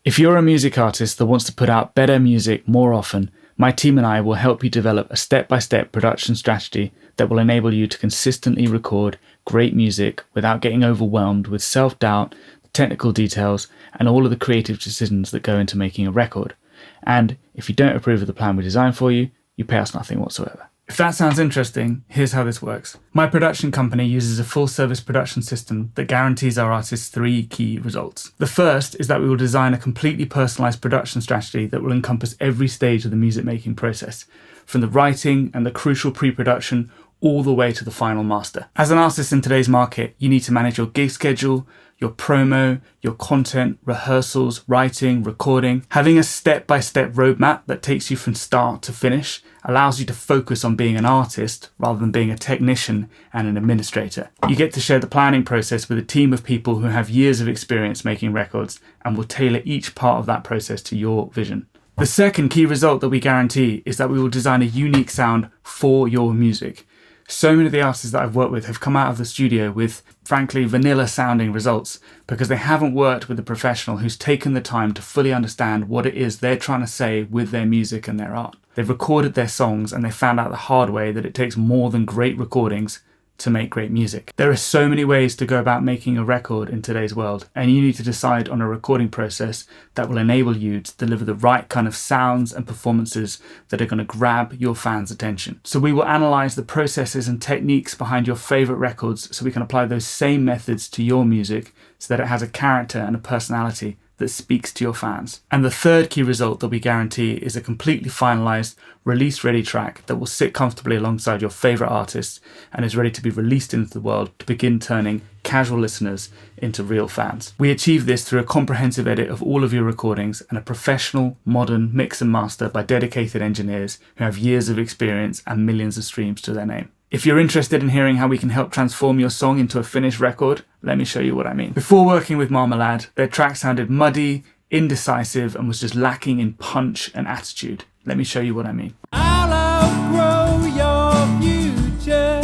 If you're a music artist that wants to put out better music more often, my team and I will help you develop a step-by-step production strategy that will enable you to consistently record great music without getting overwhelmed with self-doubt, technical details, and all of the creative decisions that go into making a record. And if you don't approve of the plan we designed for you, you pay us nothing whatsoever. If that sounds interesting, here's how this works. My production company uses a full-service production system that guarantees our artists 3 key results. The first is that we will design a completely personalised production strategy that will encompass every stage of the music-making process, from the writing and the crucial pre-production all the way to the final master. As an artist in today's market, you need to manage your gig schedule, your promo, your content, rehearsals, writing, recording. Having a step-by-step roadmap that takes you from start to finish allows you to focus on being an artist rather than being a technician and an administrator. You get to share the planning process with a team of people who have years of experience making records and will tailor each part of that process to your vision. The second key result that we guarantee is that we will design a unique sound for your music. So many of the artists that I've worked with have come out of the studio with, frankly, vanilla sounding results because they haven't worked with a professional who's taken the time to fully understand what it is they're trying to say with their music and their art. They've recorded their songs and they found out the hard way that it takes more than great recordings to make great music. There are so many ways to go about making a record in today's world, and you need to decide on a recording process that will enable you to deliver the right kind of sounds and performances that are going to grab your fans' attention. So we will analyze the processes and techniques behind your favorite records so we can apply those same methods to your music so that it has a character and a personality that speaks to your fans. And the third key result that we guarantee is a completely finalized, release-ready track that will sit comfortably alongside your favorite artists and is ready to be released into the world to begin turning casual listeners into real fans. We achieve this through a comprehensive edit of all of your recordings and a professional, modern mix and master by dedicated engineers who have years of experience and millions of streams to their name. If you're interested in hearing how we can help transform your song into a finished record, let me show you what I mean. Before working with Marmalade, their track sounded muddy, indecisive, and was just lacking in punch and attitude. Let me show you what I mean. I'll outgrow your future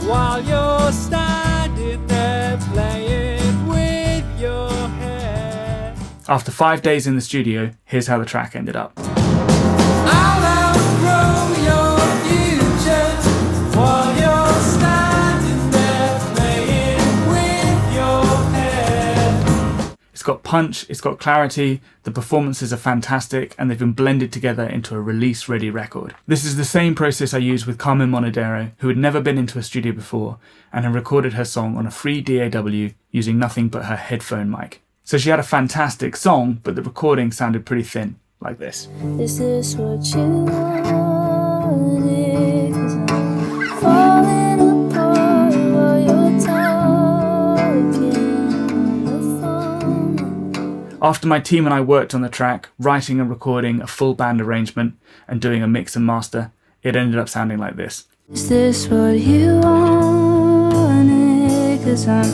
while you're standing there playing with your hair. After 5 days in the studio, here's how the track ended up. I'll outgrow your future while you're standing there playing with your hair. It's got punch, it's got clarity, the performances are fantastic, and they've been blended together into a release-ready record. This is the same process I used with Carmen Monedero, who had never been into a studio before and had recorded her song on a free DAW using nothing but her headphone mic. So she had a fantastic song, but the recording sounded pretty thin, like this. Is this what you wanted? 'Cause I'm falling apart while you're talking on the phone. After my team and I worked on the track, writing and recording a full band arrangement and doing a mix and master, it ended up sounding like this. Is this what you wanted? 'Cause I'm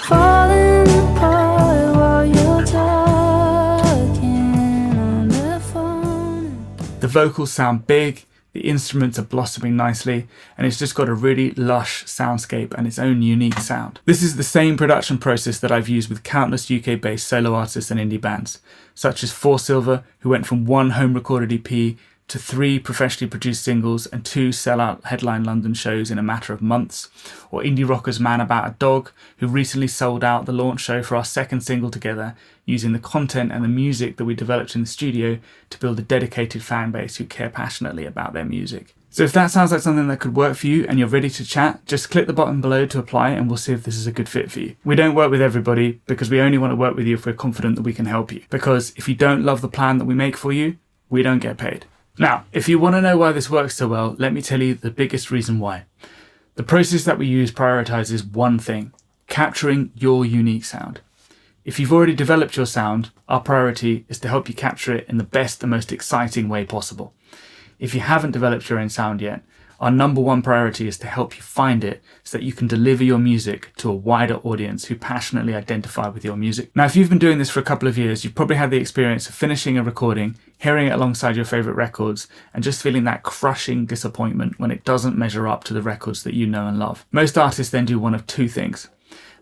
falling apart while you're talking on the phone. The vocals sound big, the instruments are blossoming nicely, and it's just got a really lush soundscape and its own unique sound. This is the same production process that I've used with countless UK-based solo artists and indie bands, such as 4Silver, who went from 1 home-recorded EP to 3 professionally produced singles and 2 sell-out headline London shows in a matter of months, or indie rockers Man About a Dog, who recently sold out the launch show for our second single together, using the content and the music that we developed in the studio to build a dedicated fan base who care passionately about their music. So if that sounds like something that could work for you and you're ready to chat, just click the button below to apply and we'll see if this is a good fit for you. We don't work with everybody because we only want to work with you if we're confident that we can help you. Because if you don't love the plan that we make for you, we don't get paid. Now, if you want to know why this works so well, let me tell you the biggest reason why. The process that we use prioritizes one thing: capturing your unique sound. If you've already developed your sound, our priority is to help you capture it in the best and most exciting way possible. If you haven't developed your own sound yet, our number one priority is to help you find it so that you can deliver your music to a wider audience who passionately identify with your music. Now, if you've been doing this for a couple of years, you've probably had the experience of finishing a recording, hearing it alongside your favorite records, and just feeling that crushing disappointment when it doesn't measure up to the records that you know and love. Most artists then do one of two things.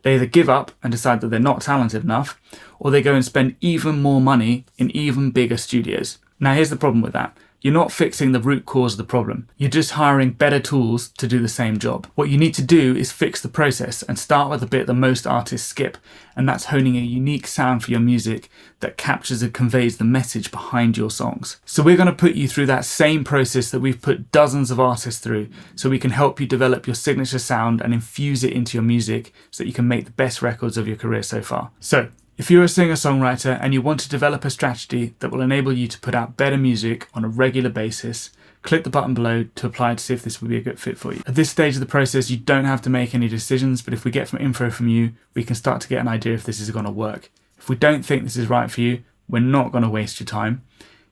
They either give up and decide that they're not talented enough, or they go and spend even more money in even bigger studios. Now here's the problem with that. You're not fixing the root cause of the problem. You're just hiring better tools to do the same job. What you need to do is fix the process and start with the bit that most artists skip, and that's honing a unique sound for your music that captures and conveys the message behind your songs. So we're going to put you through that same process that we've put dozens of artists through, so we can help you develop your signature sound and infuse it into your music so that you can make the best records of your career so far. So if you're a singer-songwriter and you want to develop a strategy that will enable you to put out better music on a regular basis, click the button below to apply to see if this would be a good fit for you. At this stage of the process, you don't have to make any decisions, but if we get some info from you, we can start to get an idea if this is going to work. If we don't think this is right for you, we're not going to waste your time.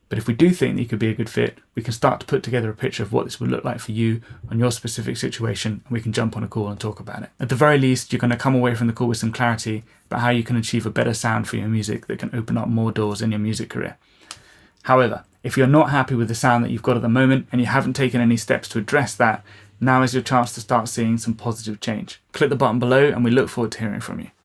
But if we do think that you could be a good fit, we can start to put together a picture of what this would look like for you on your specific situation, and we can jump on a call and talk about it. At the very least, you're going to come away from the call with some clarity about how you can achieve a better sound for your music that can open up more doors in your music career. However, if you're not happy with the sound that you've got at the moment and you haven't taken any steps to address that, now is your chance to start seeing some positive change. Click the button below and we look forward to hearing from you.